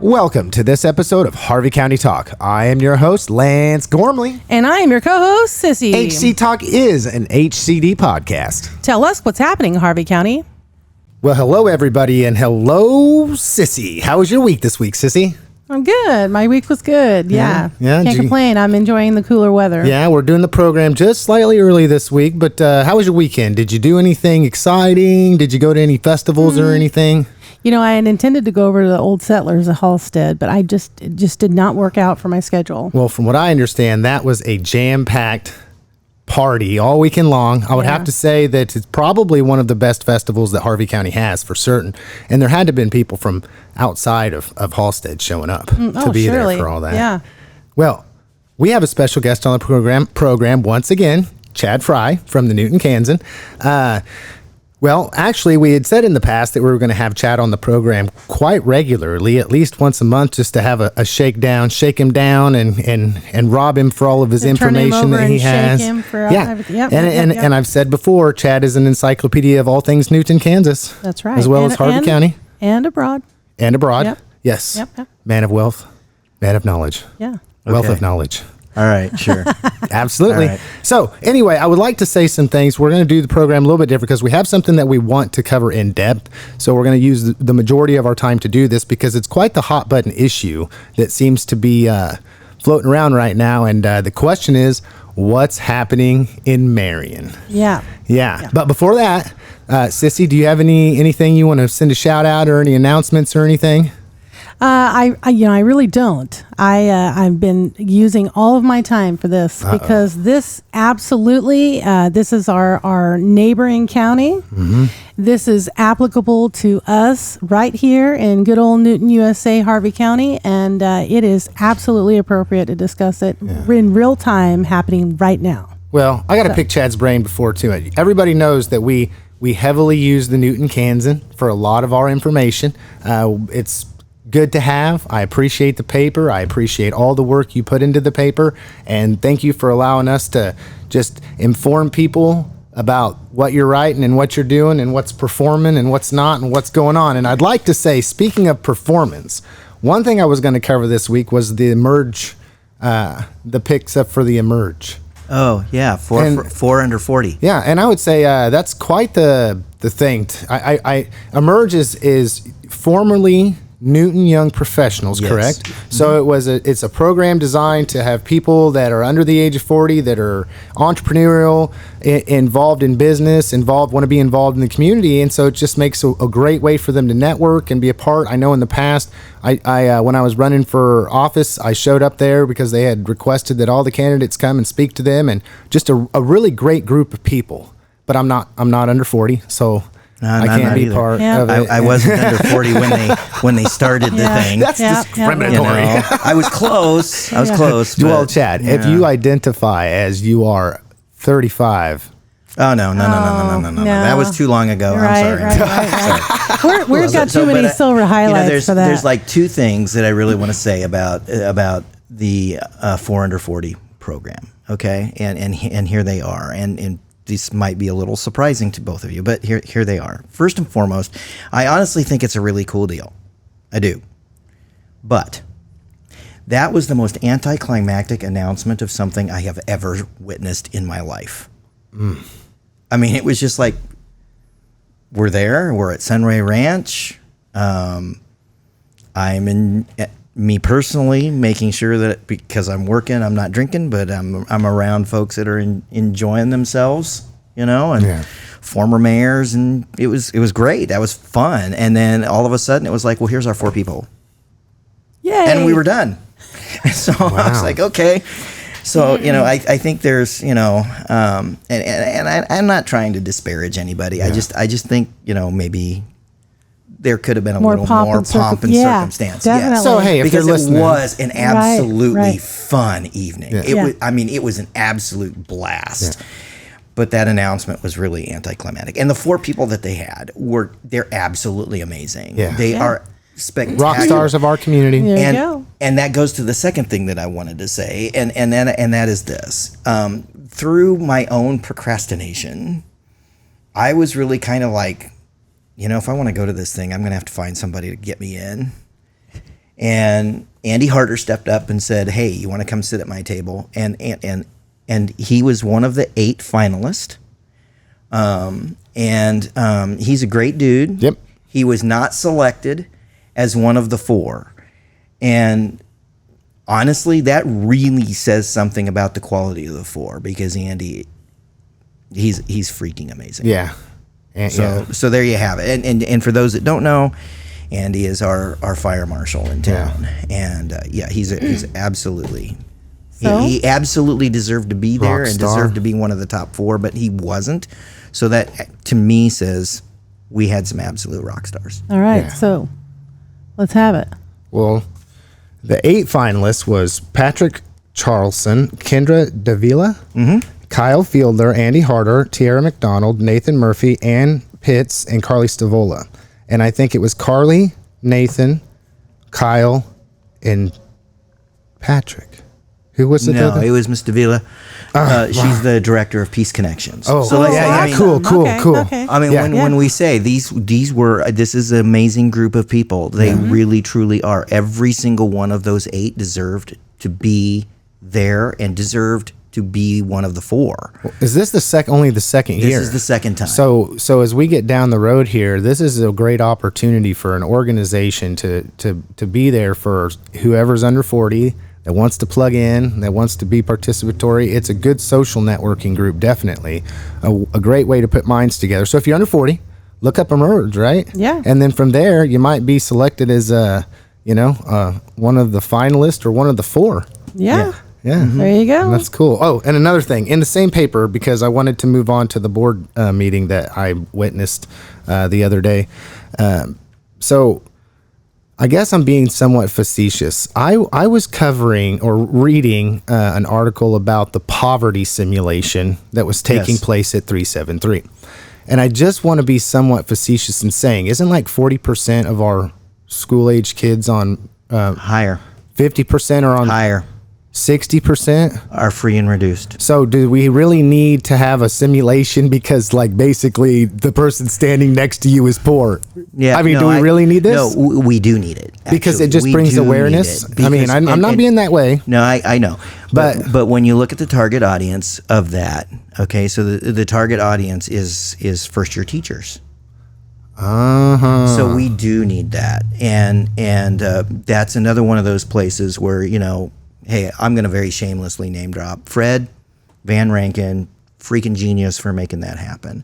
Welcome to this episode of Harvey County Talk. I am your host, Lance Gormley. And I am your co-host, Sissy. HC Talk is an HCD podcast. Tell us what's happening in Harvey County. Well, hello, everybody, and hello, Sissy. How was your week this week, Sissy? I'm good. My week was good. Yeah. Can't complain. I'm enjoying the cooler weather. Yeah, we're doing the program just slightly early this week, but how was your weekend? Did you do anything exciting? Did you go to any festivals or anything? You know, I had intended to go over to the Old Settlers at Halstead, but it just did not work out for my schedule. Well, from what I understand, that was a jam-packed party all weekend long. I would have to say that it's probably one of the best festivals that Harvey County has for certain. And there had to have been people from outside of Halstead showing up to be there for all that. Yeah. Well, we have a special guest on the program once again, Chad Fry from the Newton Kansan. Well, actually, we had said in the past that we were going to have Chad on the program quite regularly, at least once a month, just to have a shake him down and rob him for all of his information that he has. Shake him for everything. And I've said before, Chad is an encyclopedia of all things Newton, Kansas. That's right. As well as Harvey County. And abroad. Yep. Yes. Yep. Man of wealth, man of knowledge. Yeah. Wealth of knowledge. All right, sure. Absolutely. All right. So anyway, I would like to say some things. We're going to do the program a little bit different because we have something that we want to cover in depth. So we're going to use the majority of our time to do this because it's quite the hot button issue that seems to be floating around right now. And the question is, what's happening in Marion? Yeah. But before that, Sissy, do you have anything you want to send a shout out or any announcements or anything? I really don't. I've been using all of my time for this because this absolutely, this is our neighboring county. Mm-hmm. This is applicable to us right here in good old Newton, USA, Harvey County, and it is absolutely appropriate to discuss it in real time happening right now. Well, I got to pick Chad's brain before too. Everybody knows that we heavily use the Newton Kansan for a lot of our information. It's good to have. I appreciate the paper. I appreciate all the work you put into the paper. And thank you for allowing us to just inform people about what you're writing and what you're doing and what's performing and what's not and what's going on. And I'd like to say, speaking of performance, one thing I was going to cover this week was the Emerge, the picks up for the Emerge. Oh, yeah, four under 40. Yeah, and I would say that's quite the thing. Emerge is formerly Newton Young Professionals, yes. Correct? Mm-hmm. So it's a program designed to have people that are under the age of 40 that are entrepreneurial, involved in business, want to be involved in the community, and so it just makes a great way for them to network and be a part. I know in the past, I when I was running for office, I showed up there because they had requested that all the candidates come and speak to them, and just a really great group of people. But I'm not under 40, so I can't be part of it. I wasn't under 40 when they started the thing. That's discriminatory. You know, I was close. Well, Chad, if you identify as you are 35. Oh, no. That was too long ago. I'm sorry. Right. We've got too many silver highlights for that. There's like two things that I really want to say about the 4 under 40 program. Okay, and here they are, and these might be a little surprising to both of you, but here they are. First and foremost, I honestly think it's a really cool deal. I do. But that was the most anticlimactic announcement of something I have ever witnessed in my life. Mm. I mean, it was just like, we're at Sunray Ranch. Me personally, making sure that because I'm working, I'm not drinking, but I'm around folks that are enjoying themselves, and former mayors, and it was great. That was fun. And then all of a sudden, it was like, well, here's our 4 people. Yay! And we were done. So I was like, okay. So I think there's and I'm not trying to disparage anybody. Yeah. I just think maybe there could have been a little more pomp and circumstance. Definitely. Yeah. So hey, if because you're listening, it was an absolutely fun evening. Yeah. It was an absolute blast. Yeah. But that announcement was really anticlimactic. And the 4 people that they had they're absolutely amazing. Yeah. They are spectacular. Rock stars of our community. There you go. And that goes to the second thing that I wanted to say, and that is this. Through my own procrastination, I was really kind of like, if I want to go to this thing, I'm going to have to find somebody to get me in. And Andy Harder stepped up and said, "Hey, you want to come sit at my table?" And he was one of the 8 finalists. He's a great dude. Yep. He was not selected as one of the 4. And honestly, that really says something about the quality of the 4, because Andy, he's freaking amazing. Yeah. And, So there you have it. And for those that don't know, Andy is our fire marshal in town. And he's absolutely... So? He absolutely deserved to be there Rock and star. deserved to be one of the top 4, but he wasn't. So that, to me, says we had some absolute rock stars. All right, Yeah. so let's have it. Well, the 8 finalists was Patrick Charlson, Kendra Davila, Kyle Fielder, Andy Harder, Tiara McDonald, Nathan Murphy, Ann Pitts, and Carly Stavola. And I think it was Carly, Nathan, Kyle, and Patrick. Who was it? No, it was Miss Davila. She's the director of Peace Connections. Oh, so cool. Okay. I mean, Yeah. when we say this is an amazing group of people. They really, truly are. Every single one of those 8 deserved to be there and deserved to be one of the 4. Is this only the second year? This is the second time. So as we get down the road here, this is a great opportunity for an organization to be there for whoever's under 40 that wants to plug in, that wants to be participatory. It's a good social networking group, definitely. A great way to put minds together. So if you're under 40, look up Emerge, right? Yeah. And then from there, you might be selected as one of the finalists or one of the 4. Yeah. Yeah. There you go. That's cool. Oh, and another thing, in the same paper, because I wanted to move on to the board meeting that I witnessed the other day. So I guess I'm being somewhat facetious. I was covering or reading an article about the poverty simulation that was taking place at 373. And I just want to be somewhat facetious in saying, isn't like 40% of our school-age kids on... higher. 50% are on... Higher. 60% Are free and reduced. So do we really need to have a simulation because like basically the person standing next to you is poor? Yeah. I mean, do we really need this? No, we do need it. Because it actually. just We brings do need awareness. it I mean, because- I'm not being that way. No, I know. But when you look at the target audience of that, okay, so the target audience is first year teachers. So we do need that. And that's another one of those places where, hey, I'm going to very shamelessly name drop Fred Van Rankin, freaking genius for making that happen.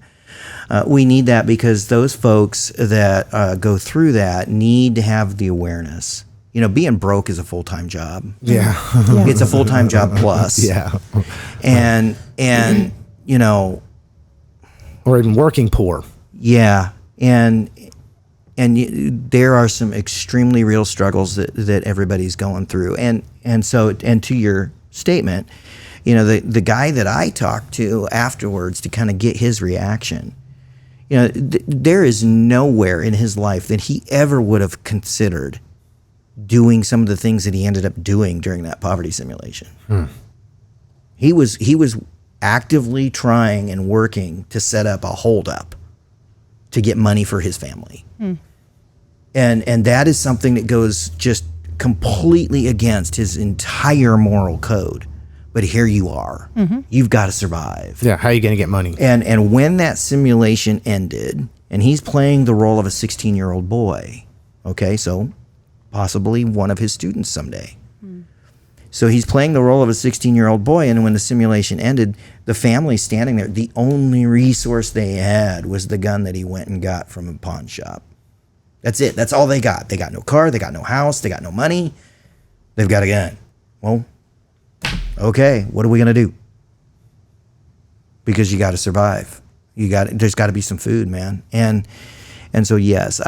We need that because those folks that go through that need to have the awareness. Being broke is a full-time job. Yeah. It's a full-time job plus. Yeah. And Or even working poor. yeah. And there are some extremely real struggles that everybody's going through. And so to your statement, the guy that I talked to afterwards to kind of get his reaction, there is nowhere in his life that he ever would have considered doing some of the things that he ended up doing during that poverty simulation. He was actively trying and working to set up a holdup to get money for his family. And that is something that goes just completely against his entire moral code. But here you are. You've got to survive. Yeah. How are you going to get money? And when that simulation ended, and he's playing the role of a 16-year-old boy, okay, so possibly one of his students someday. So he's playing the role of a 16-year-old boy, and when the simulation ended, the family standing there, the only resource they had was the gun that he went and got from a pawn shop. That's it. That's all they got. They got no car. They got no house. They got no money. They've got a gun. Well, okay, what are we going to do? Because you got to survive. There's got to be some food, man. And so, yes,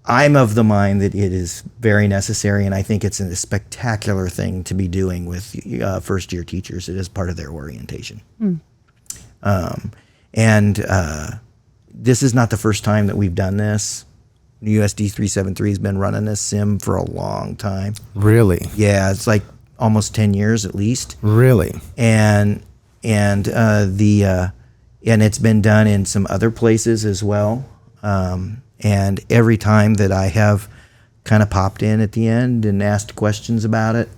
I'm of the mind that it is very necessary, and I think it's a spectacular thing to be doing with first-year teachers. It is part of their orientation. This is not the first time that we've done this. USD 373 has been running this sim for a long time. Really? Yeah, it's like almost 10 years at least. Really? And it's been done in some other places as well. And every time that I have kind of popped in at the end and asked questions about it.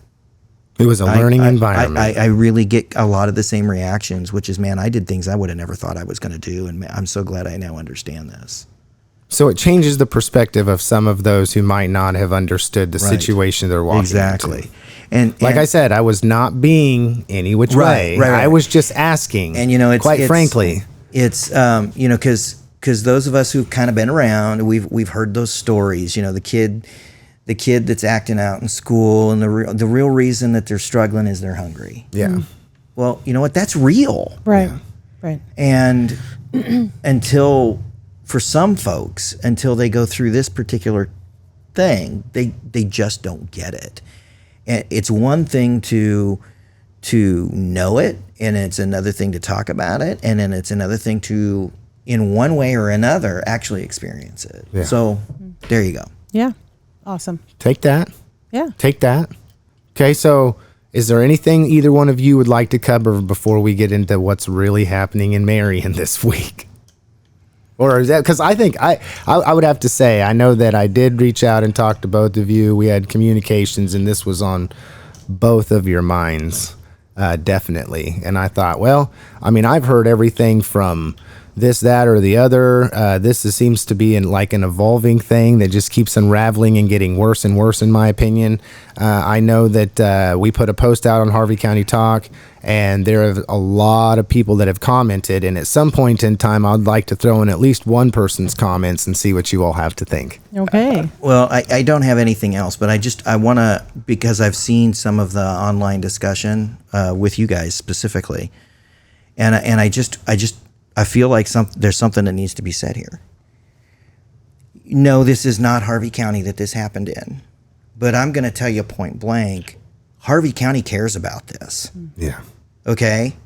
It was a learning environment. I really get a lot of the same reactions, which is, man, I did things I would have never thought I was going to do, and I'm so glad I now understand this. So it changes the perspective of some of those who might not have understood the situation they're walking into. And like I said, I was not being any which way. Right. I was just asking. And it's quite frankly, it's because those of us who've kind of been around, we've heard those stories. The kid that's acting out in school, and the real reason that they're struggling is they're hungry. Yeah. Well, you know what? That's real. Right. Yeah. Right. And for some folks, until they go through this particular thing, they just don't get it. And it's one thing to know it, and it's another thing to talk about it, and then it's another thing to, in one way or another, actually experience it. Yeah. So there you go. Yeah. Awesome. Take that. Yeah. Take that. Okay, so is there anything either one of you would like to cover before we get into what's really happening in Marion this week? Or is that, because I think I would have to say, I know that I did reach out and talk to both of you. We had communications, and this was on both of your minds, definitely. And I thought, well, I mean, I've heard everything from this, that, or the other. This seems to be an evolving thing that just keeps unraveling and getting worse and worse, in my opinion. I know that we put a post out on Harvey County Talk, and there are a lot of people that have commented. And at some point in time, I'd like to throw in at least one person's comments and see what you all have to think. Okay. Well, I don't have anything else, but I want to, because I've seen some of the online discussion with you guys specifically, and I feel like there's something that needs to be said here. No, this is not Harvey County that this happened in, but I'm going to tell you point blank, Harvey County cares about this. Yeah. Okay?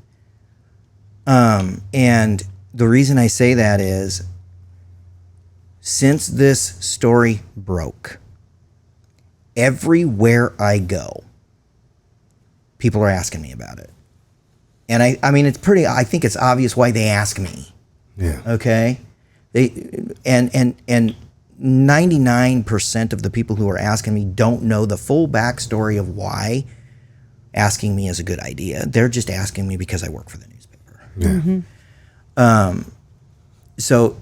And the reason I say that is, since this story broke, everywhere I go, people are asking me about it. And I mean, I think it's obvious why they ask me. Yeah. Okay? And 99% of the people who are asking me don't know the full backstory of why asking me is a good idea. They're just asking me because I work for the newspaper. Yeah. Mm-hmm. So,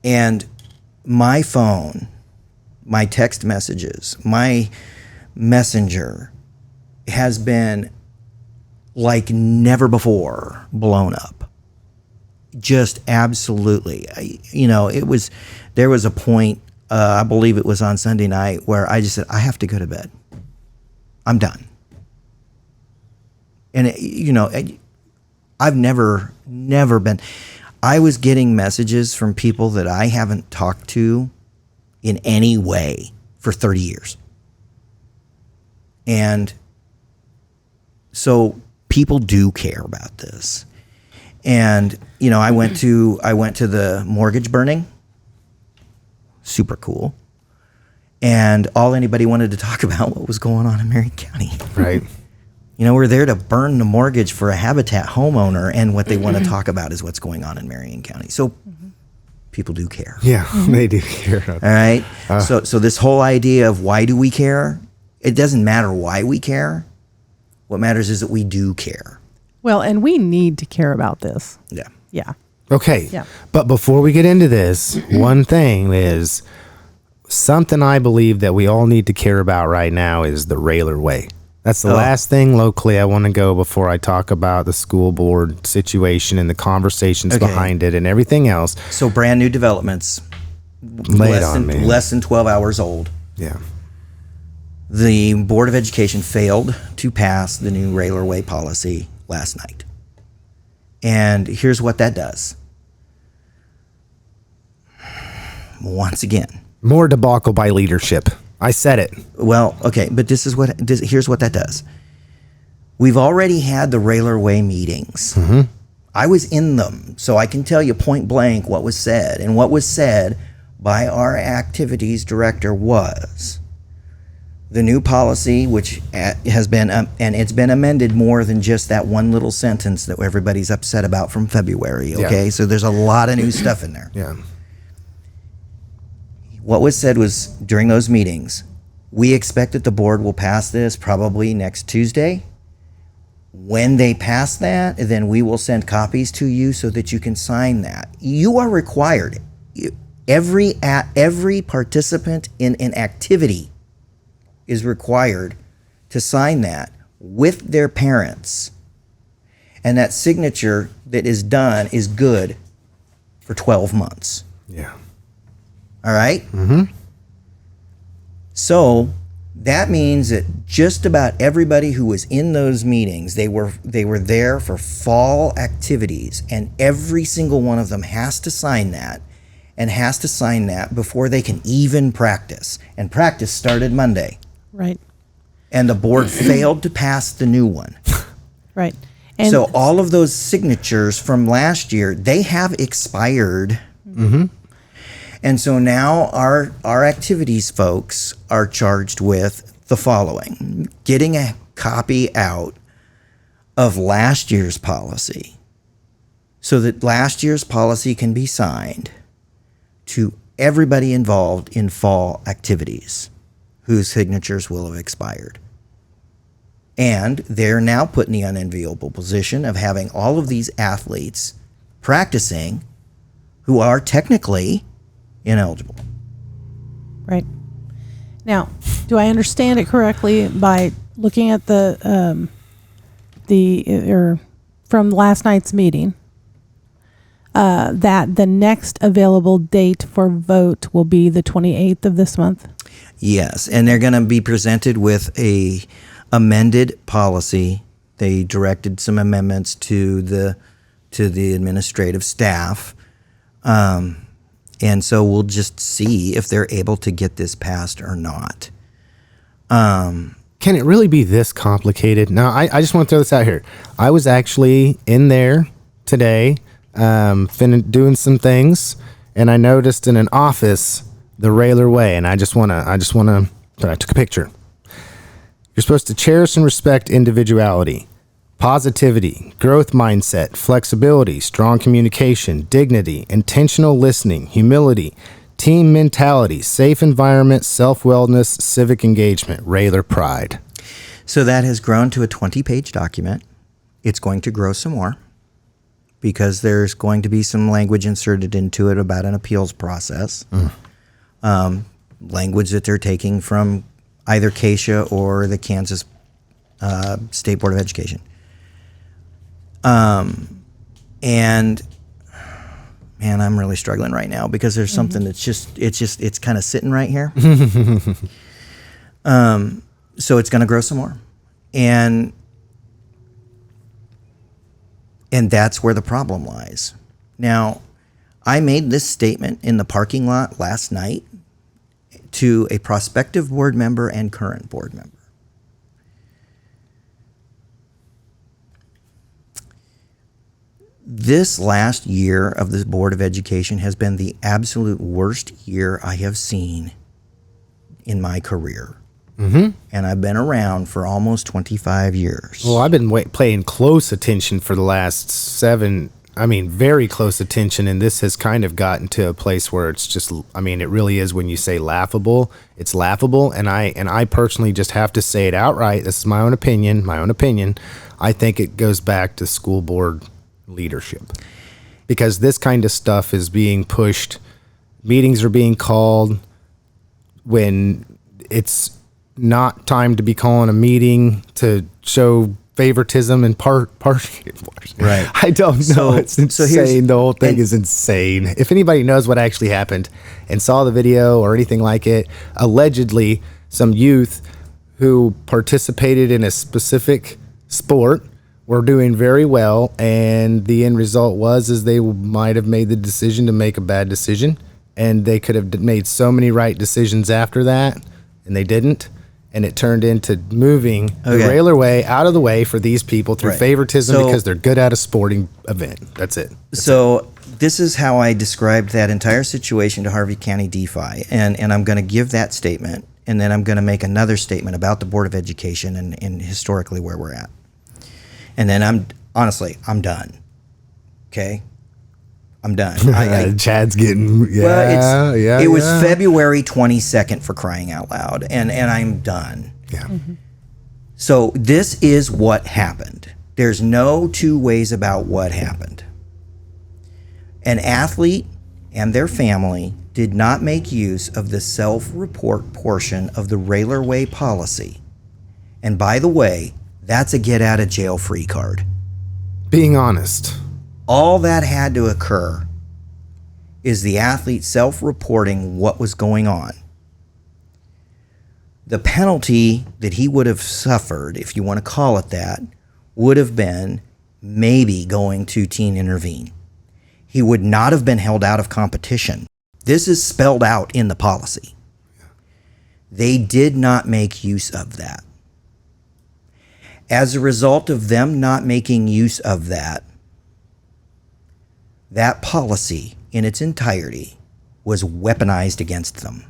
and my phone, my text messages, my messenger has been like never before blown up. Just absolutely. There was a point, I believe it was on Sunday night, where I just said, I have to go to bed. I'm done. And, I've never been. I was getting messages from people that I haven't talked to in any way for 30 years. And so people do care about this. And, I went to the mortgage burning. Super cool. And all anybody wanted to talk about what was going on in Marion County. Right. We're there to burn the mortgage for a Habitat homeowner, and what they want to talk about is what's going on in Marion County. So people do care. Yeah, they do care. All right. So this whole idea of why do we care? It doesn't matter why we care. What matters is that we do care. Well, and we need to care about this. Yeah. Yeah. Okay. Yeah. But before we get into this, one thing is something I believe that we all need to care about right now is the Railerway. That's the last thing locally I want to go before I talk about the school board situation and the conversations behind it and everything else. So brand new developments. Less than 12 hours old. Yeah. The Board of Education failed to pass the new Railerway policy last night. And here's what that does. Once again. More debacle by leadership. I said it. Well, okay, but here's what that does. We've already had the Railerway meetings. Mm-hmm. I was in them, so I can tell you point blank what was said. And what was said by our activities director was the new policy, which has been, and it's been amended more than just that one little sentence that everybody's upset about from February, okay? Yeah. So there's a lot of new stuff in there. Yeah. what was said was during those meetings, we expect that the board will pass this probably next Tuesday. When they pass that, then we will send copies to you so that you can sign that. You are required. Every participant in an activity is required to sign that with their parents. And that signature that is done is good for 12 months. Yeah. All right? Mm-hmm. So that means that just about everybody who was in those meetings, they were there for fall activities, and every single one of them has to sign that, and has to sign that before they can even practice. And practice started Monday. Right. And the board failed to pass the new one. Right. And so all of those signatures from last year, they have expired. Mm-hmm. And so now our activities folks are charged with the following: getting a copy out of last year's policy so that last year's policy can be signed to everybody involved in fall activities whose signatures will have expired. And they're now put in the unenviable position of having all of these athletes practicing who are technically ineligible. Right. Now, do I understand it correctly by looking at or from last night's meeting, that the next available date for vote will be the 28th of this month? Yes, and they're going to be presented with a amended policy. They directed some amendments to the administrative staff. And so we'll just see if they're able to get this passed or not. Can it really be this complicated? Now, I just want to throw this out here. I was actually in there today, doing some things, and I noticed in an office the Railerway, and I took a picture. You're supposed to cherish and respect individuality, positivity, growth mindset, flexibility, strong communication, dignity, intentional listening, humility, team mentality, safe environment, self-wellness, civic engagement, Railer pride. So that has grown to a 20-page document. It's going to grow some more because there's going to be some language inserted into it about an appeals process. Language that they're taking from either CASA or the Kansas State Board of Education. And man, I'm really struggling right now because there's something that's it's kind of sitting right here. So it's going to grow some more. And that's where the problem lies. Now, I made this statement in the parking lot last night to a prospective board member and current board member. This last year of the Board of Education has been the absolute worst year I have seen in my career. Mm-hmm. And I've been around for almost 25 years. Well, I've been paying close attention for the last very close attention, and this has kind of gotten to a place where it's just, it really is when you say laughable, it's laughable, and I personally just have to say it outright. This is my own opinion. I think it goes back to school board leadership, because this kind of stuff is being pushed. Meetings are being called when it's not time to be calling a meeting to show favoritism and partiality. Right. I don't know. It's insane. The whole thing is insane. If anybody knows what actually happened and saw the video or anything like it, allegedly some youth who participated in a specific sport were doing very well, and the end result was they might have made the decision to make a bad decision, and they could have made so many right decisions after that, and they didn't. And it turned into moving the Railerway out of the way for these people through favoritism because they're good at a sporting event. That's it. This is how I described that entire situation to Harvey County DeFi. And I'm going to give that statement, and then I'm going to make another statement about the Board of Education and historically where we're at. And then I'm done. Okay? I'm done. Chad's getting It was February 22nd, for crying out loud, and I'm done. Yeah. So this is what happened. There's no two ways about what happened. An athlete and their family did not make use of the self-report portion of the Railerway policy. And by the way, that's a get-out-of-jail-free card. Being honest. All that had to occur is the athlete self-reporting what was going on. The penalty that he would have suffered, if you want to call it that, would have been maybe going to teen intervene. He would not have been held out of competition. This is spelled out in the policy. They did not make use of that. As a result of them not making use of that policy in its entirety was weaponized against them.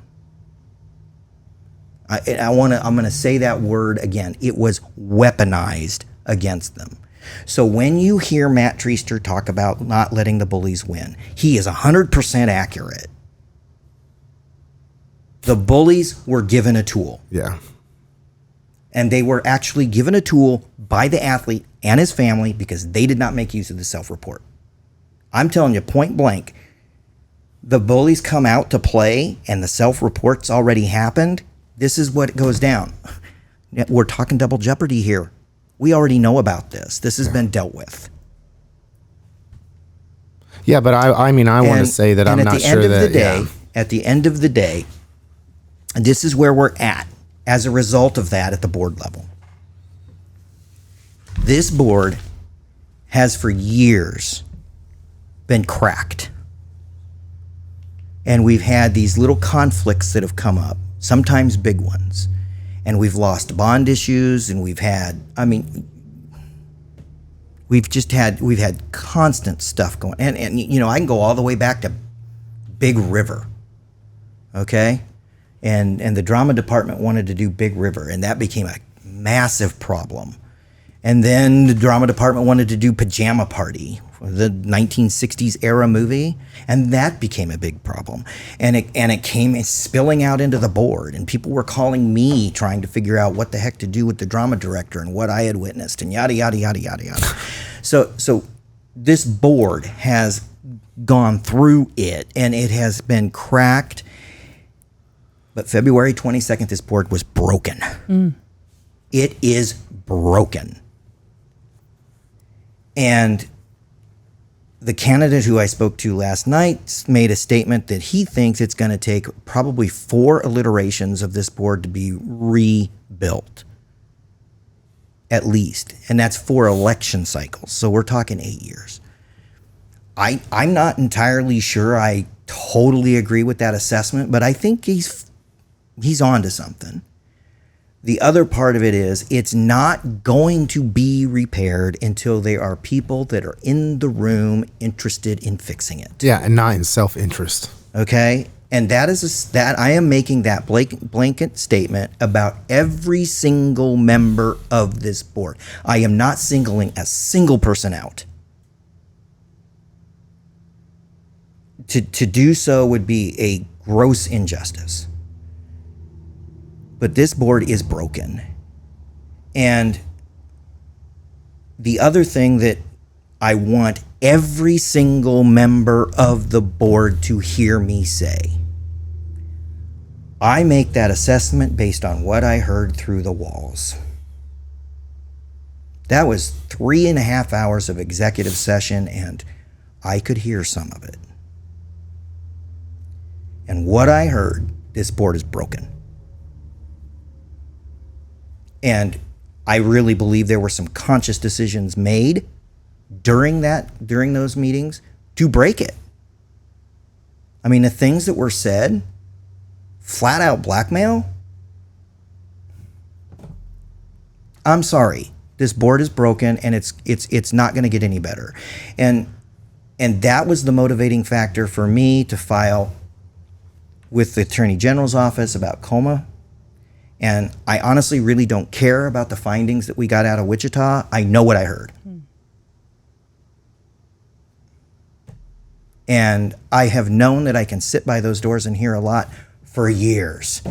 I'm going to say that word again. It was weaponized against them. So when you hear Matt Treaster talk about not letting the bullies win, he is 100% accurate. The bullies were given a tool. Yeah. And they were actually given a tool by the athlete and his family because they did not make use of the self-report. I'm telling you, point blank, the bullies come out to play and the self-report's already happened. This is what goes down. We're talking double jeopardy here. We already know about this. This has been dealt with. Yeah, but I mean, I want to say that I'm not sure that. At the end of the day, this is where we're at as a result of that at the board level. This board has for years been cracked. And we've had these little conflicts that have come up, sometimes big ones. And we've lost bond issues, and we've had constant stuff going. And you know, I can go all the way back to Big River. Okay? And the drama department wanted to do Big River, and that became a massive problem. And then the drama department wanted to do Pajama Party, the 1960s era movie, and that became a big problem. And it came spilling out into the board, and people were calling me trying to figure out what the heck to do with the drama director and what I had witnessed, and yada yada yada yada yada. So this board has gone through it, and it has been cracked. But February 22nd, this board was broken. It is broken. And the candidate who I spoke to last night made a statement that he thinks it's going to take probably 4 iterations of this board to be rebuilt, at least. And that's 4 election cycles. So we're talking 8 years. I'm not entirely sure I totally agree with that assessment, but I think he's on to something. The other part of it is it's not going to be repaired until there are people that are in the room interested in fixing it. Yeah, and not in self-interest. Okay? And that is that I am making that blanket statement about every single member of this board. I am not singling a single person out. To do so would be a gross injustice. But this board is broken. And the other thing that I want every single member of the board to hear me say, I make that assessment based on what I heard through the walls. That was 3.5 hours of executive session, and I could hear some of it. And what I heard, this board is broken. And I really believe there were some conscious decisions made during those meetings to break it. I mean, the things that were said, flat out blackmail. I'm sorry, this board is broken, and it's not going to get any better. And that was the motivating factor for me to file with the Attorney General's office about COMA. And I honestly really don't care about the findings that we got out of Wichita. I know what I heard. And I have known that I can sit by those doors and hear a lot for years,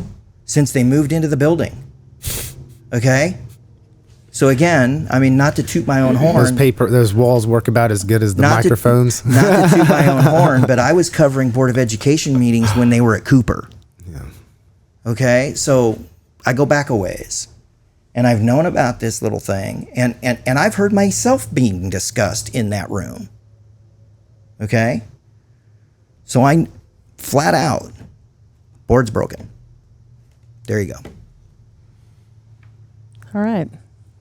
since they moved into the building. Okay? So again, I mean, not to toot my own horn. Those walls work about as good as the microphones. Not to toot my own horn, but I was covering Board of Education meetings when they were at Cooper. Yeah. Okay? So I go back a ways. And I've known about this little thing. And I've heard myself being discussed in that room. Okay? So I flat out, board's broken. There you go. All right.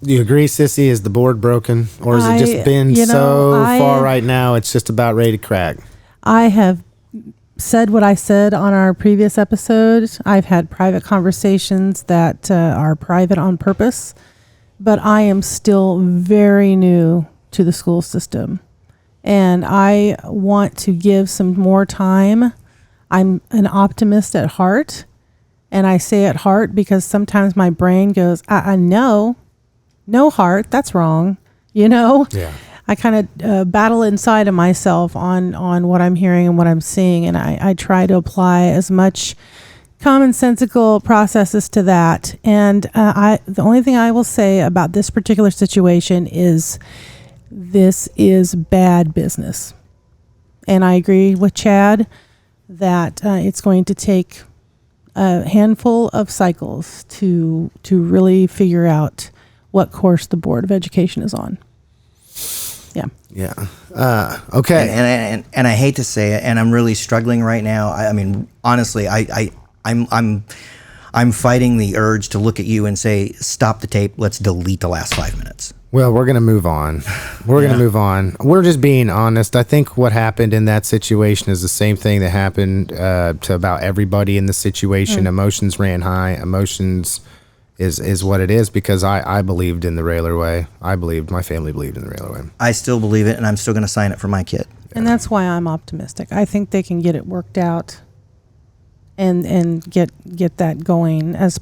Do you agree, Sissy? Is the board broken? Or has it just been far right now, it's just about ready to crack? I have said what I said on our previous episode. I've had private conversations that are private on purpose, but I am still very new to the school system. And I want to give some more time. I'm an optimist at heart. And I say at heart because sometimes my brain goes, no heart, that's wrong. Yeah. I kind of battle inside of myself on what I'm hearing and what I'm seeing. And I try to apply as much commonsensical processes to that. And the only thing I will say about this particular situation is this is bad business. And I agree with Chad that it's going to take a handful of cycles to really figure out what course the Board of Education is on. Yeah. Yeah. Okay. And I hate to say it, and I'm really struggling right now. I mean, honestly, I'm fighting the urge to look at you and say, stop the tape. Let's delete the last 5 minutes. Well, we're going to move on. We're going to move on. We're just being honest. I think what happened in that situation is the same thing that happened to about everybody in the situation. Emotions ran high. Emotions is what it is, because I believed in the Railerway. My family believed in the Railerway. I still believe it, and I'm still going to sign it for my kid. And that's why I'm optimistic. I think they can get it worked out and get that going as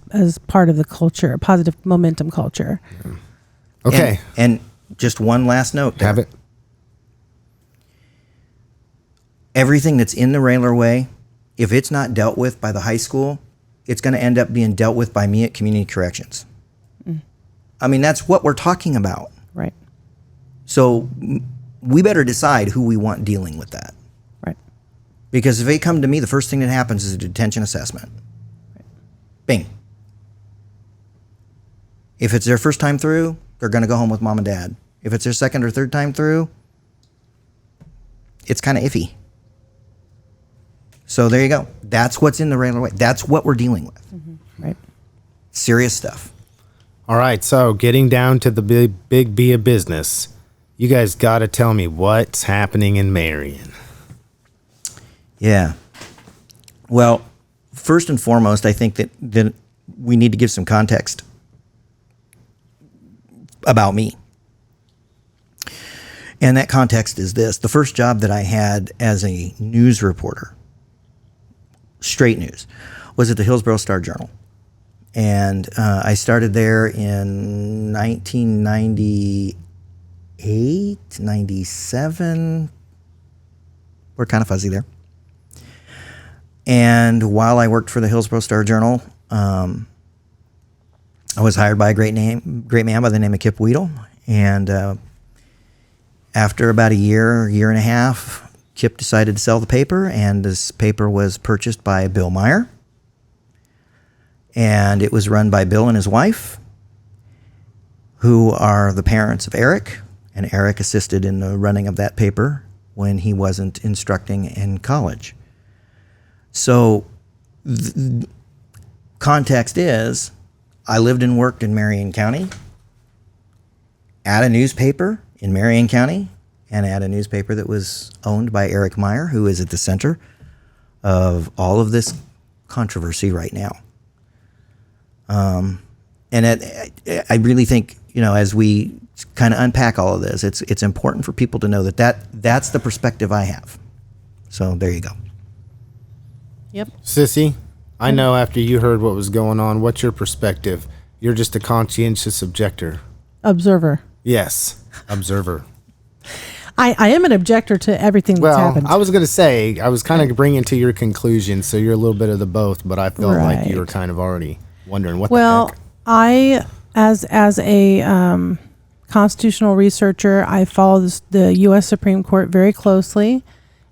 part of the culture, a positive momentum culture. Yeah. Okay. And just one last note there. Have it. Everything that's in the Railerway, if it's not dealt with by the high school, it's going to end up being dealt with by me at Community Corrections. I mean, that's what we're talking about. Right. So we better decide who we want dealing with that. Right. Because if they come to me, the first thing that happens is a detention assessment. Right. Bing. If it's their first time through, they're going to go home with mom and dad. If it's their second or third time through, it's kind of iffy. So there you go. That's what's in the Railerway. That's what we're dealing with. Right. Serious stuff. All right. So getting down to the big B of business, you guys got to tell me what's happening in Marion. Yeah. Well, first and foremost, I think that we need to give some context about me. And that context is this. The first job that I had as a news reporter, straight news, was at the Hillsborough Star-Journal. And I started there in 1998, 97. We're kind of fuzzy there. And while I worked for the Hillsborough Star-Journal, I was hired by a great man by the name of Kip Weedle. And after about a year and a half, Kip decided to sell the paper, and this paper was purchased by Bill Meyer. And it was run by Bill and his wife, who are the parents of Eric. And Eric assisted in the running of that paper when he wasn't instructing in college. So context is, I lived and worked in Marion County, at a newspaper in Marion County, and at a newspaper that was owned by Eric Meyer, who is at the center of all of this controversy right now. And I really think, as we kind of unpack all of this, it's important for people to know that's the perspective I have. So there you go. Yep. Sissy, I know after you heard what was going on, what's your perspective? You're just a conscientious objector. Observer. Yes, observer. I am an objector to everything that's Well, happened. I was going to say, I was kind of bringing to your conclusion, so you're a little bit of the both, but I felt like you were kind of already wondering what the heck. I, as a constitutional researcher, I follow the U.S. Supreme Court very closely,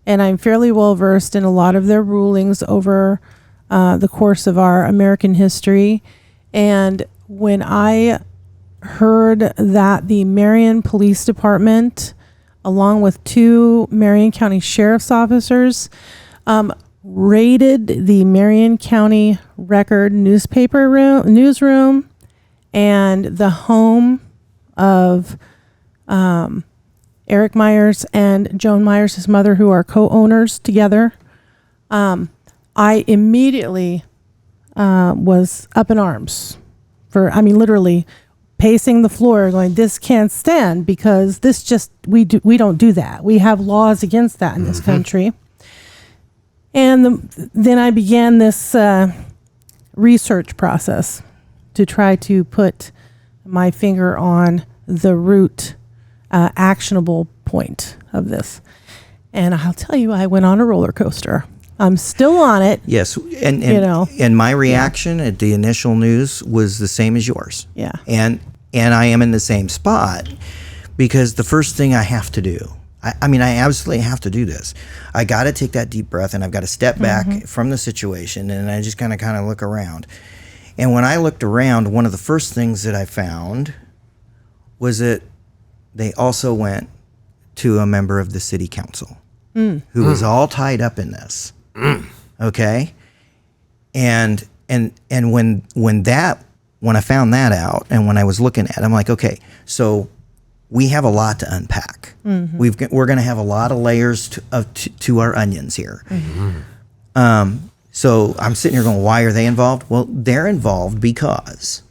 and I'm fairly well versed in a lot of their rulings over the course of our American history. And when I heard that the Marion Police Department, along with 2 Marion County Sheriff's officers, raided the Marion County Record newsroom and the home of Eric Myers and Joan Myers, his mother, who are co-owners together, I immediately was up in arms literally pacing the floor going, this can't stand, because this just, we don't do that. We have laws against that in this country. And then I began this research process to try to put my finger on the root actionable point of this. And I'll tell you, I went on a roller coaster. I'm still on it. Yes, and my reaction at the initial news was the same as yours. Yeah. And I am in the same spot, because the first thing I have to do, I absolutely have to do this. I got to take that deep breath, and I've got to step back from the situation, and I just kind of look around. And when I looked around, one of the first things that I found was that they also went to a member of the city council who was all tied up in this. Okay. And when I found that out, and when I was looking at it, I'm like, okay, so we have a lot to unpack. We're going to have a lot of layers to our onions here. So I'm sitting here going, why are they involved? Well, they're involved because,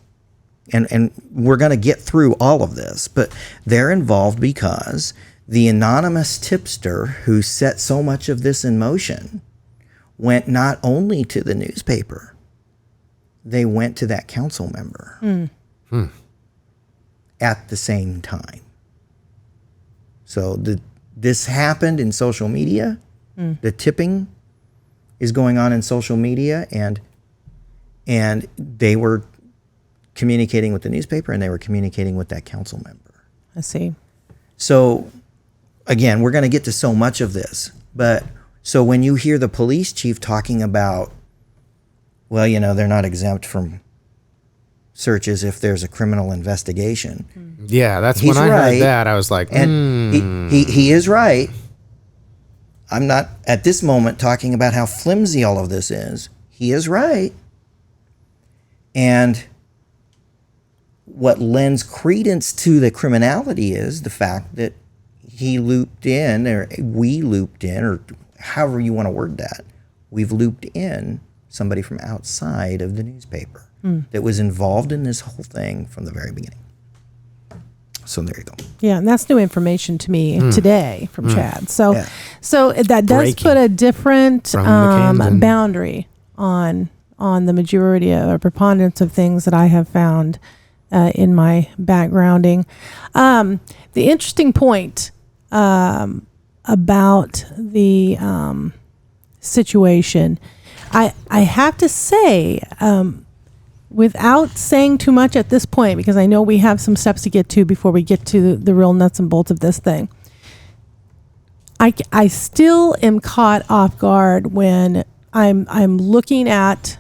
and we're going to get through all of this, but they're involved because the anonymous tipster who set so much of this in motion went not only to the newspaper, they went to that council member at the same time. So this happened in social media. The tipping is going on in social media, and they were communicating with the newspaper, and they were communicating with that council member. I see. So again, we're going to get to so much of this, but so when you hear the police chief talking about, well, they're not exempt from searches if there's a criminal investigation. Yeah, that's He's when I right, heard that. I was like, and he is right. I'm not at this moment talking about how flimsy all of this is. He is right. And what lends credence to the criminality is the fact that he looped in, or we looped in, or however you want to word that, we've looped in somebody from outside of the newspaper that was involved in this whole thing from the very beginning. So there you go. Yeah, and that's new information to me today from Chad. So that does Breaking. put a different boundary on the majority or preponderance of things that I have found in my backgrounding. The interesting point about the situation, I have to say, without saying too much at this point, because I know we have some steps to get to before we get to the real nuts and bolts of this thing, I still am caught off guard when I'm looking at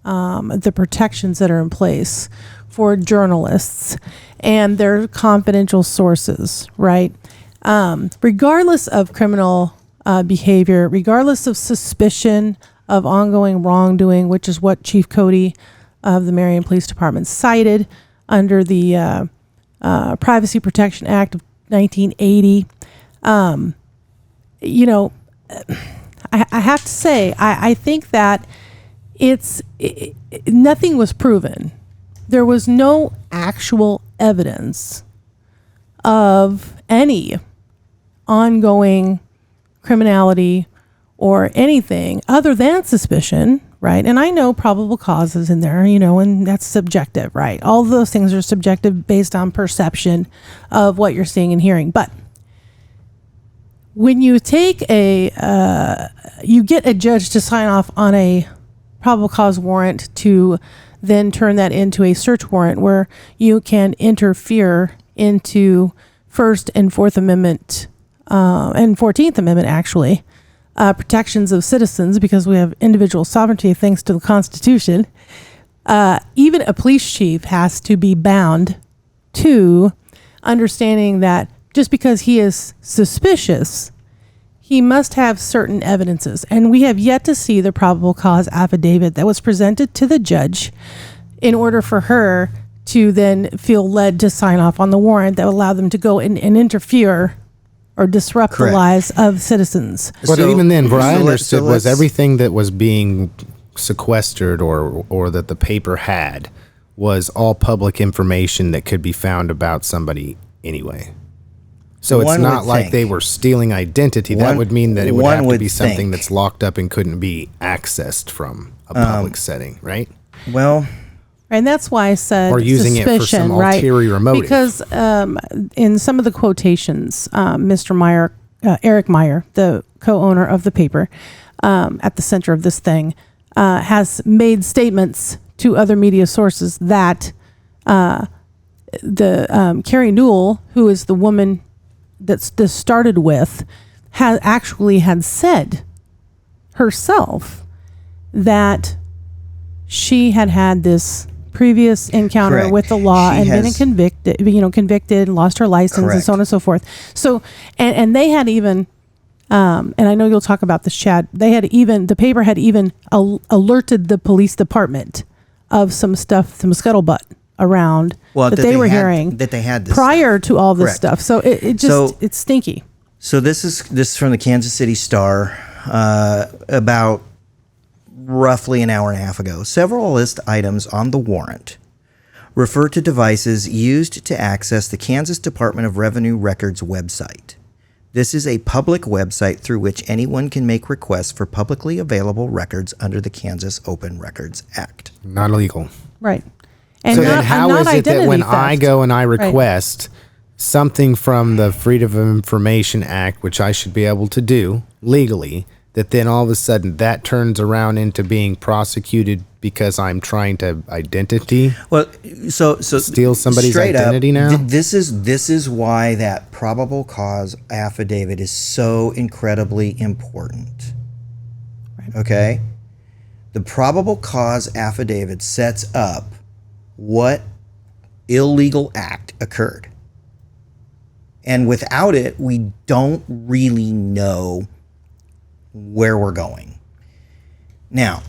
the protections that are in place for journalists and their confidential sources, right? Regardless of criminal behavior, regardless of suspicion of ongoing wrongdoing, which is what Chief Cody of the Marion Police Department cited under the Privacy Protection Act of 1980. I have to say, I think that nothing was proven. There was no actual evidence of any ongoing criminality or anything other than suspicion, right? And I know probable causes in there, and that's subjective, right? All of those things are subjective based on perception of what you're seeing and hearing. But when you take you get a judge to sign off on a probable cause warrant to then turn that into a search warrant where you can interfere into First and Fourth Amendment and 14th Amendment, actually, protections of citizens because we have individual sovereignty thanks to the Constitution. Even a police chief has to be bound to understanding that just because he is suspicious, he must have certain evidences. And we have yet to see the probable cause affidavit that was presented to the judge in order for her to then feel led to sign off on the warrant that would allow them to go and interfere or disrupt the lives of citizens. But even then, what I understood was everything that was being sequestered or that the paper had was all public information that could be found about somebody anyway. So it's not like they were stealing identity. That would mean that it would have to be something that's locked up and couldn't be accessed from a public setting, right? Well, and that's why I said or using it for some ulterior motive. Because in some of the quotations, Mr. Meyer, Eric Meyer, the co-owner of the paper, at the center of this thing, has made statements to other media sources that the Carrie Newell, who is the woman that this started with, had said herself that she had this previous encounter with the law and been convicted, lost her license, and so on and so forth. So, and they had even, and I know you'll talk about this, Chad. The paper had even alerted the police department of some stuff, some scuttlebutt around that they were hearing that they had this prior to all this stuff. So it's stinky. So this is from the Kansas City Star about roughly an hour and a half ago. Several list items on the warrant refer to devices used to access the Kansas Department of Revenue Records website. This is a public website through which anyone can make requests for publicly available records under the Kansas Open Records Act. Not illegal. Right. And so then how is it that when I go and I request something from the Freedom of Information Act, which I should be able to do legally, that then all of a sudden that turns around into being prosecuted because I'm trying to identity? Well, so steal somebody's identity now? This is why that probable cause affidavit is so incredibly important. Right. Okay? The probable cause affidavit sets up what illegal act occurred. And without it, we don't really know where we're going. Now,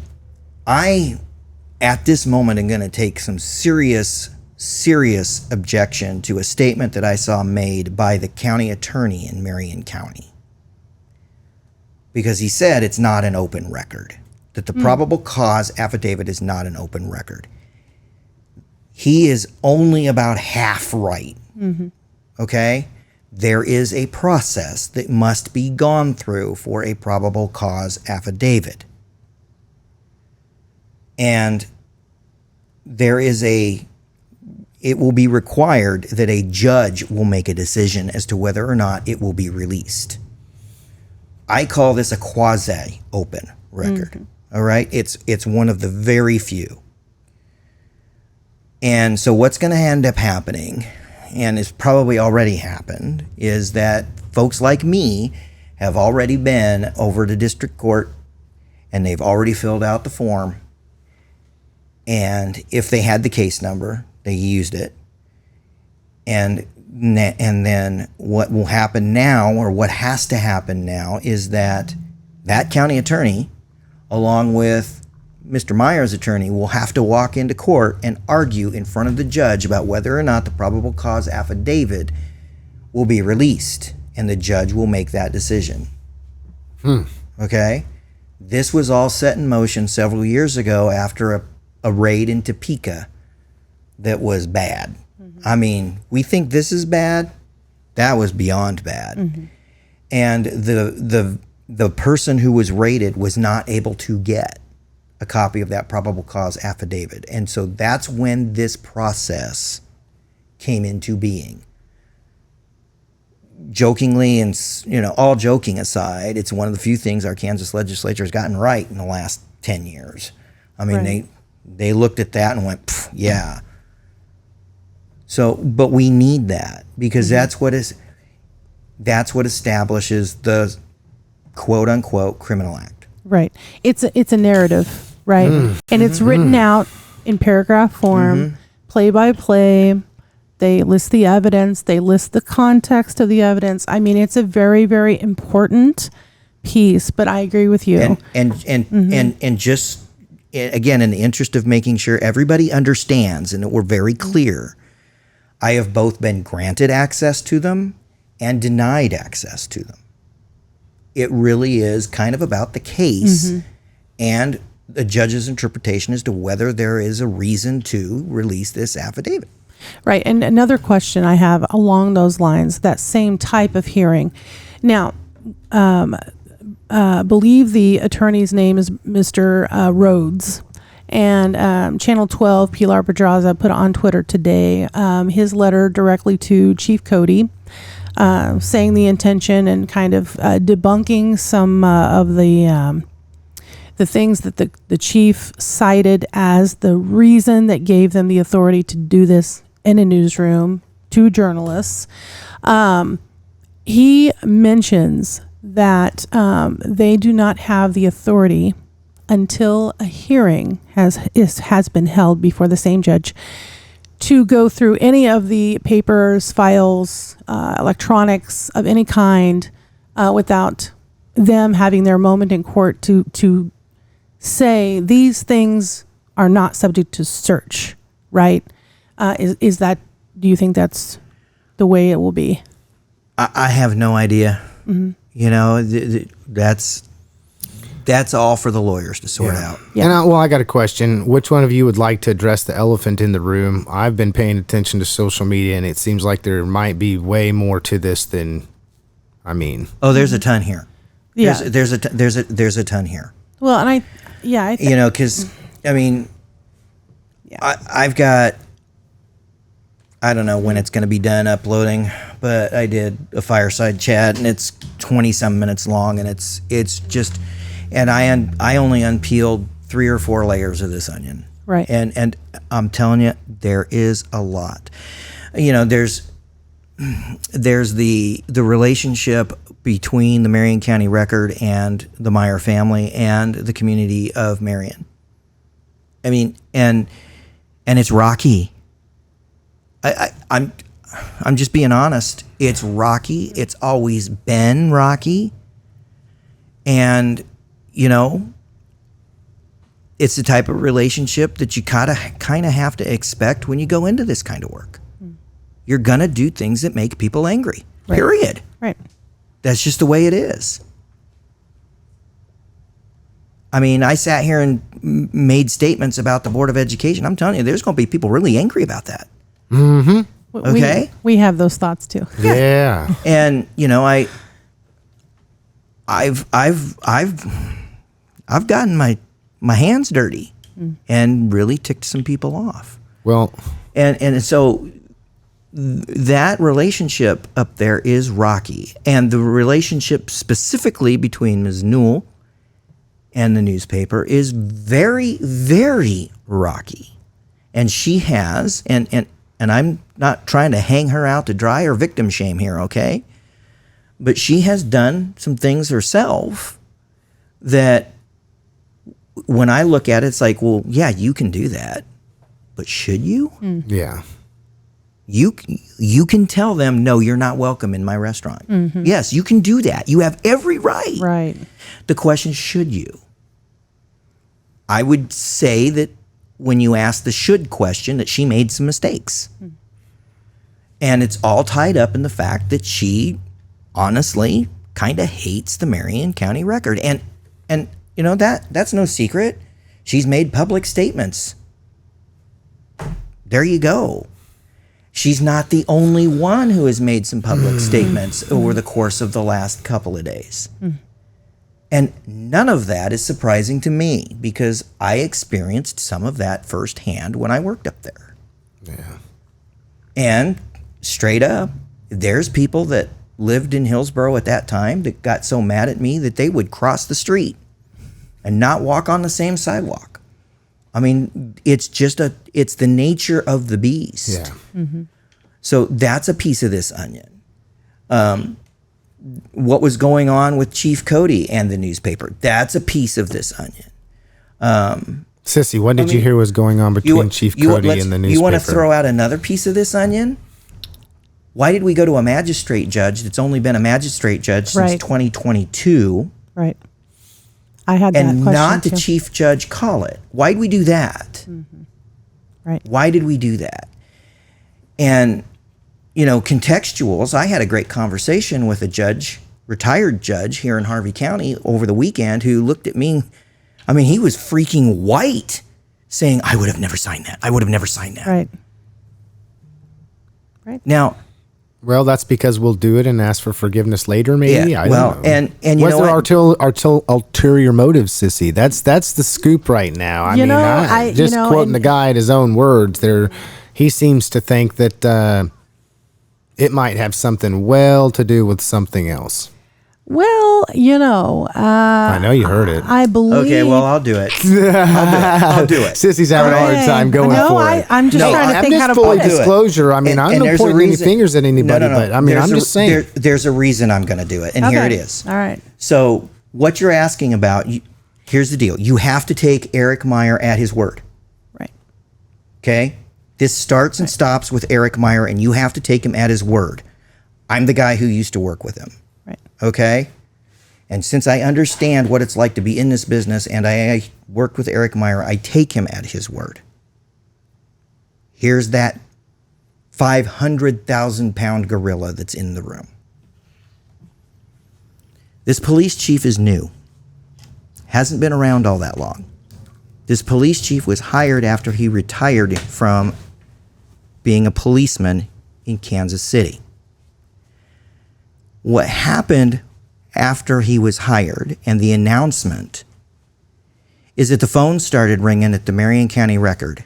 I, at this moment, am going to take some serious objection to a statement that I saw made by the county attorney in Marion County. Because he said it's not an open record, that the probable cause affidavit is not an open record. He is only about half right. Mm-hmm. Okay? There is a process that must be gone through for a probable cause affidavit. And it will be required that a judge will make a decision as to whether or not it will be released. I call this a quasi-open record. Mm-hmm. All right? It's one of the very few. And so what's going to end up happening, and it's probably already happened, is that folks like me have already been over to district court and they've already filled out the form. And if they had the case number, they used it. And then what will happen now, or what has to happen now, is that county attorney, along with Mr. Meyer's attorney, will have to walk into court and argue in front of the judge about whether or not the probable cause affidavit will be released, and the judge will make that decision. Okay? This was all set in motion several years ago after a raid in Topeka that was bad. Mm-hmm. I mean, we think this is bad. That was beyond bad. Mm-hmm. And the person who was raided was not able to get a copy of that probable cause affidavit. And so that's when this process came into being. jokingly and, all joking aside, it's one of the few things our Kansas legislature has gotten right in the last 10 years. I mean, Right. they looked at that and went, yeah. So, but we need that because that's what establishes the quote unquote criminal act. Right. It's a narrative, right? And it's written out in paragraph form, play by play. They list the evidence. They list the context of the evidence. I mean, it's a very, very important piece. But I agree with you. And just again, in the interest of making sure everybody understands and that we're very clear, I have both been granted access to them and denied access to them. It really is kind of about the case and the judge's interpretation as to whether there is a reason to release this affidavit. Right. And another question I have along those lines, that same type of hearing. Now, believe the attorney's name is Mr. Rhodes. And Channel 12, Pilar Pedraza, put on Twitter today his letter directly to Chief Cody, saying the intention and kind of debunking some of the things that the chief cited as the reason that gave them the authority to do this in a newsroom to journalists. He mentions that they do not have the authority until a hearing has been held before the same judge to go through any of the papers, files, electronics of any kind without them having their moment in court to say these things are not subject to search, right? Is that, do you think that's the way it will be? I have no idea. That's all for the lawyers to sort out. Yeah. And I got a question. Which one of you would like to address the elephant in the room? I've been paying attention to social media, and it seems like there might be way more to this than, Oh, there's a ton here. Yeah. There's a ton here. Well, and I think, because I've got, I don't know when it's going to be done uploading, but I did a fireside chat and it's 20 some minutes long, and it's just, and I only unpeeled 3 or 4 layers of this onion. Right. And I'm telling you, there is a lot. There's the relationship between the Marion County Record and the Meyer family and the community of Marion. And it's rocky. I'm just being honest. It's rocky. It's always been rocky. And, it's the type of relationship that you kind of have to expect when you go into this kind of work. You're going to do things that make people angry, Right. period. right. That's just the way it is. I sat here and made statements about the Board of Education. I'm telling you, there's going to be people really angry about that. Okay. We have those thoughts too. Yeah. And I've gotten my hands dirty and really ticked some people off. Well, And so that relationship up there is rocky. And the relationship specifically between Ms. Newell and the newspaper is very, very rocky. And she has, and I'm not trying to hang her out to dry or victim shame here, okay? But she has done some things herself that when I look at it, it's like, well, yeah, you can do that. But should you? yeah. You can tell them, no, you're not welcome in my restaurant. Yes, you can do that. You have every right. Right. The question, should you? I would say that when you ask the should question, that she made some mistakes. And it's all tied up in the fact that she honestly kind of hates the Marion County Record. And that's no secret. She's made public statements. There you go. She's not the only one who has made some public statements over the course of the last couple of days. And none of that is surprising to me because I experienced some of that firsthand when I worked up there. Yeah. And straight up, there's people that lived in Hillsborough at that time that got so mad at me that they would cross the street and not walk on the same sidewalk. I mean, it's the nature of the beast. Yeah. Mm-hmm. So that's a piece of this onion. What was going on with Chief Cody and the newspaper, that's a piece of this onion. Sissy, what did you hear was going on between Chief Cody and the newspaper? You want to throw out another piece of this onion? Why did we go to a magistrate judge that's only been a magistrate judge since 2022? Right. I had that question, and not the too. chief judge call it. Why did we do that? Mm-hmm. Right. Why did we do that? And, contextuals, I had a great conversation with a judge, retired judge here in Harvey County over the weekend who looked at me. I mean, he was freaking white saying, I would have never signed that. I would have never signed that. Right. Right. Now, well, that's because we'll do it and ask for forgiveness later, maybe. Yeah, I don't know. and you was know there what? ulterior motives, Sissy? That's the scoop right now. I mean, quoting the guy at his own words, he seems to think that it might have something to do with something else. Well, I know you heard it. I believe. Okay, well, I'll do it. I'll do it. Sissy's having a hard time going for it. I'm just trying to think how to full put it. disclosure. I mean, I'm not pointing any fingers at anybody, but I mean, I'm just saying. There's a reason I'm going to do it, and here it is. All right. So what you're asking about, here's the deal. You have to take Eric Meyer at his word. Right. Okay? This starts and stops with Eric Meyer, and you have to take him at his word. I'm the guy who used to work with him. Right. Okay? And since I understand what it's like to be in this business and I work with Eric Meyer, I take him at his word. Here's that 500,000-pound gorilla that's in the room. This police chief is new. Hasn't been around all that long. This police chief was hired after he retired from being a policeman in Kansas City. What happened after he was hired and the announcement is that the phone started ringing at the Marion County Record,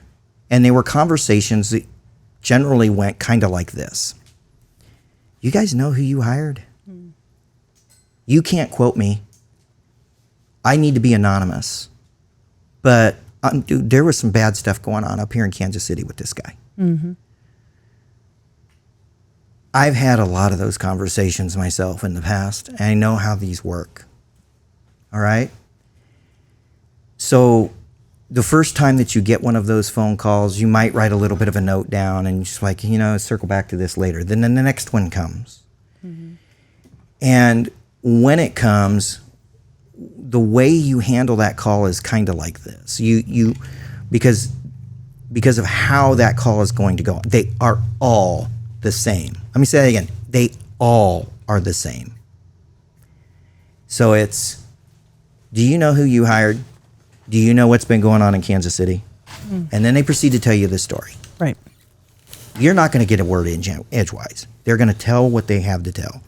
and they were conversations that generally went kind of like this. You guys know who you hired? You can't quote me. I need to be anonymous. But dude, there was some bad stuff going on up here in Kansas City with this guy. Mm-hmm. I've had a lot of those conversations myself in the past, and I know how these work. All right? So the first time that you get one of those phone calls, you might write a little bit of a note down and just like, circle back to this later. Then the next one comes. Mm-hmm. And when it comes, the way you handle that call is kind of like this. Because of how that call is going to go. They are all the same. Let me say that again. They all are the same. So it's, do you know who you hired? Do you know what's been going on in Kansas City? Mm. And then they proceed to tell you the story. Right. You're not going to get a word in edgewise. They're going to tell what they have to tell.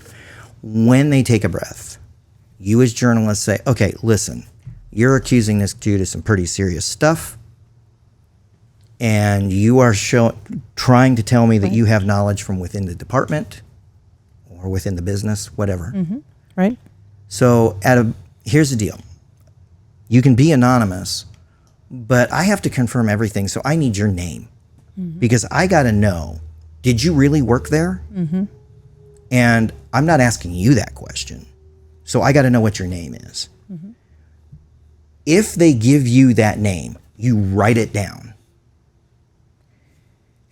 When they take a breath, you as journalists say, okay, listen, you're accusing this dude of some pretty serious stuff. And you are trying to tell me that you have knowledge from within the department or within the business, whatever. Mm-hmm. Right. So here's the deal. You can be anonymous, but I have to confirm everything. So I need your name because I got to know, did you really work there? Mm-hmm. And I'm not asking you that question. So I got to know what your name is. Mm-hmm. If they give you that name, you write it down.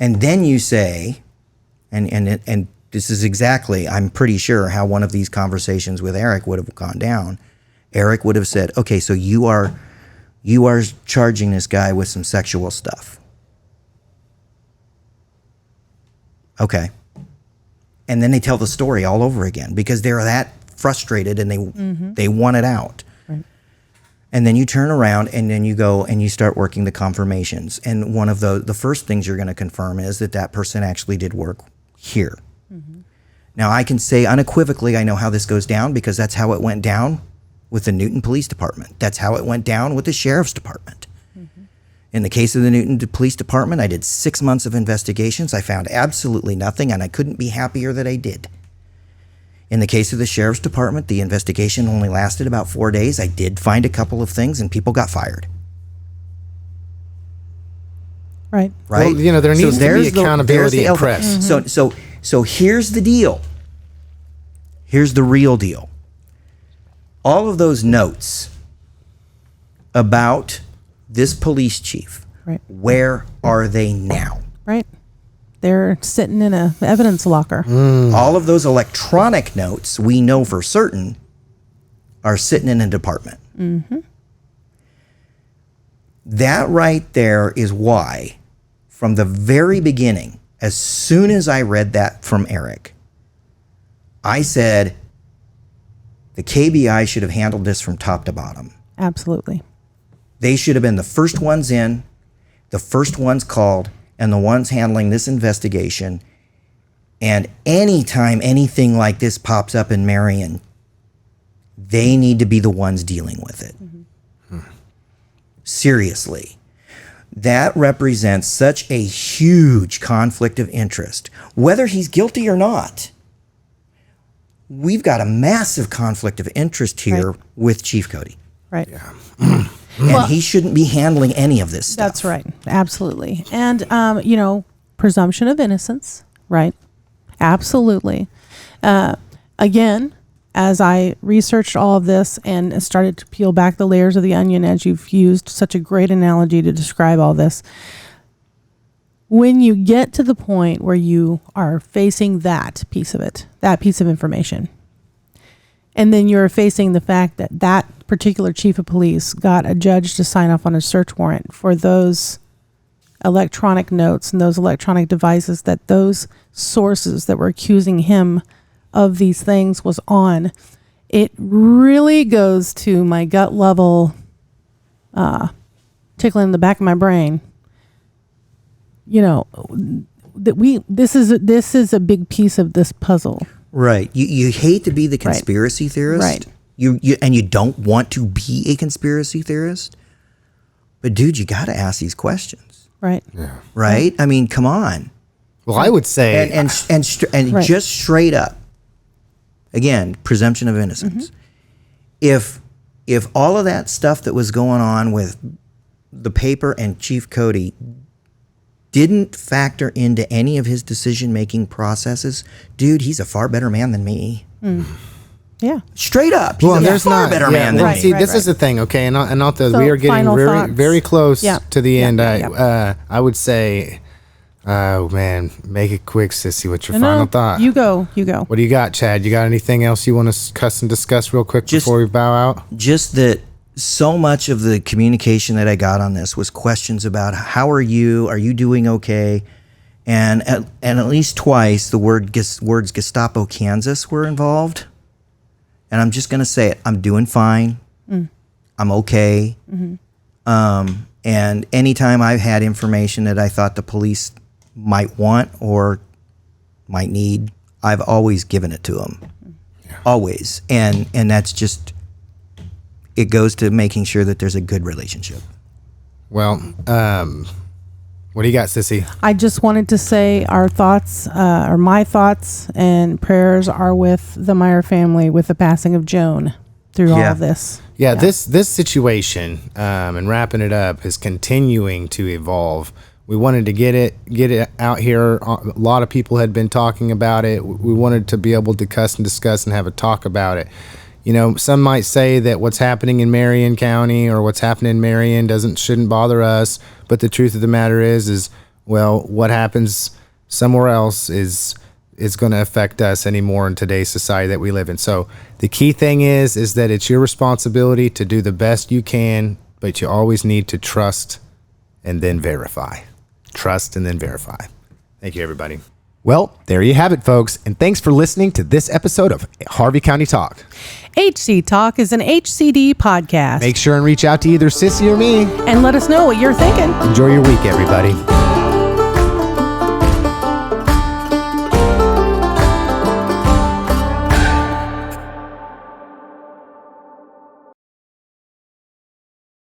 And then you say, and this is exactly, I'm pretty sure, how one of these conversations with Eric would have gone down. Eric would have said, okay, so you are charging this guy with some sexual stuff. Okay. And then they tell the story all over again because they're that frustrated and they want it out. Right. And then you turn around and then you go and you start working the confirmations. And one of the first things you're going to confirm is that person actually did work here. Mm-hmm. Now, I can say unequivocally I know how this goes down because that's how it went down with the Newton Police Department. That's how it went down with the Sheriff's Department. Mm-hmm. In the case of the Newton Police Department, I did 6 months of investigations. I found absolutely nothing, and I couldn't be happier that I did. In the case of the sheriff's department, the investigation only lasted about 4 days. I did find a couple of things, and people got fired. Right. Right. Well, there needs to be accountability and press. Mm-hmm. So here's the deal. Here's the real deal. All of those notes about this police chief, right, where are they now? Right. They're sitting in a evidence locker. All of those electronic notes, we know for certain, are sitting in a department. Mm-hmm. That right there is why, from the very beginning, as soon as I read that from Eric, I said the KBI should have handled this from top to bottom. Absolutely. They should have been the first ones in, the first ones called, and the ones handling this investigation. And anytime anything like this pops up in Marion, they need to be the ones dealing with it. Mm-hmm. Seriously. That represents such a huge conflict of interest. Whether he's guilty or not, we've got a massive conflict of interest here with Chief Cody. Right. Yeah. And he shouldn't be handling any of this stuff. That's right. Absolutely. And, presumption of innocence, right? Absolutely. Again, as I researched all of this and started to peel back the layers of the onion, as you've used such a great analogy to describe all this, when you get to the point where you are facing that piece of it, that piece of information, and then you're facing the fact that that particular chief of police got a judge to sign off on a search warrant for those electronic notes and those electronic devices that those sources that were accusing him of these things was on, it really goes to my gut level, tickling in the back of my brain. That this is a big piece of this puzzle. Right. You hate to be the conspiracy theorist. Right. You don't want to be a conspiracy theorist. But dude, you got to ask these questions. Right. Yeah. Right? I mean, come on. Well, I would say And just straight up. Again, presumption of innocence. Mm-hmm. If all of that stuff that was going on with the paper and Chief Cody didn't factor into any of his decision-making processes, dude, he's a far better man than me. Mm. Yeah. Straight up. He's a far better man than me. See, this is the thing, okay? And not that we are getting very, very close to the end. I would say, oh, man, make it quick, Sissy. What's your final thought? You go. What do you got, Chad? You got anything else you want to cuss and discuss real quick before we bow out? Just that so much of the communication that I got on this was questions about how are you? Are you doing okay? And at least twice the words Gestapo Kansas were involved. And I'm just going to say it. I'm doing fine. I'm okay. Mm-hmm. And anytime I've had information that I thought the police might want or might need, I've always given it to them. Yeah. Always. And that's just, it goes to making sure that there's a good relationship. Well, what do you got, Sissy? I just wanted to say our thoughts, or my thoughts and prayers are with the Meyer family with the passing of Joan through all of this. Yeah, this situation, and wrapping it up, is continuing to evolve. We wanted to get it out here. A lot of people had been talking about it. We wanted to be able to cuss and discuss and have a talk about it. Some might say that what's happening in Marion County or what's happening in Marion shouldn't bother us. But the truth of the matter is what happens somewhere else is going to affect us anymore in today's society that we live in. So the key thing is that it's your responsibility to do the best you can, but you always need to trust and then verify. Trust and then verify. Thank you, everybody. Well, there you have it, folks. And thanks for listening to this episode of Harvey County Talk. HC Talk is an HCD podcast. Make sure and reach out to either Sissy or me. And let us know what you're thinking. Enjoy your week, everybody.